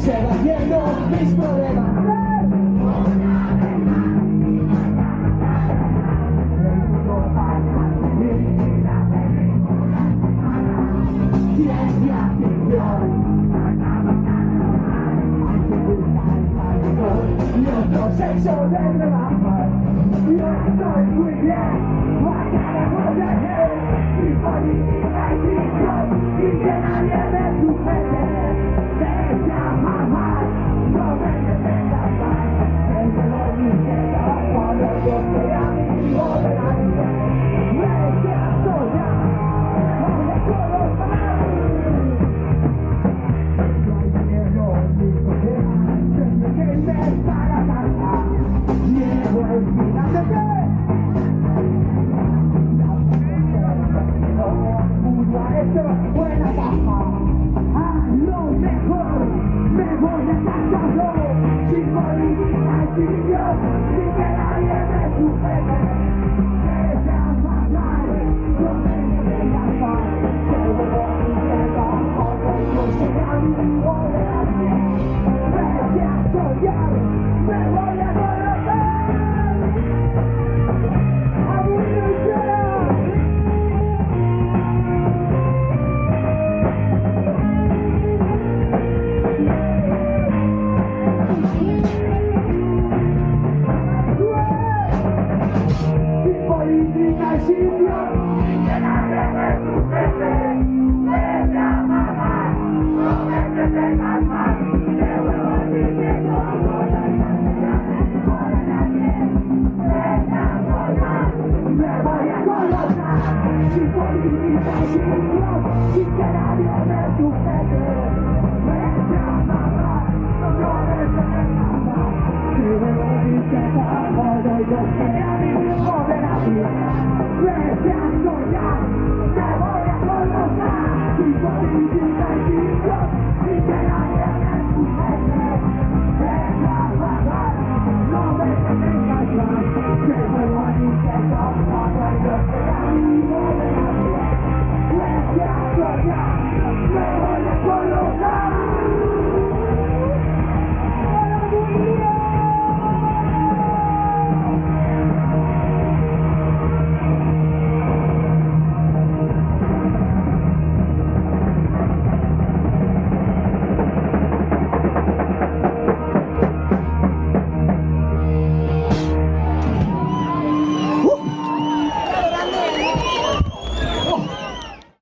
se va haciendo mis problemas. Y otro sexo de trabajar. Yo estoy muy bien, mañana voy a ir. Y política y ficción, y que nadie me sujete. Te llama mal, no me detengas más. Que me lo dice cuando yo sea amigo de nadie. Me siento ya, no me puedo más. No hay dinero ni sociedad, tengo que inventar a cantar. Llevo el final de fe. Buena baja, a lo mejor me voy a casarlo, sin política y sin Dios, sin que nadie me sujete. Que llama mal, no me detengas más, que luego intento joder, yo soy amigo de nadie. Me siento ya, me voy a conocer. Política y sin Dios, sin que nadie me sujete. Me llama mal, no me detengas más, que luego diciendo cosas que no me nadie. Me llamo mal, me voy a colocar. Sin política y sin Dios, sin que nadie me sujete. Me llama mal, no me detengas más, que luego diciendo cosas que no me nadie. Me voy a colocar, sin política y sin Dios.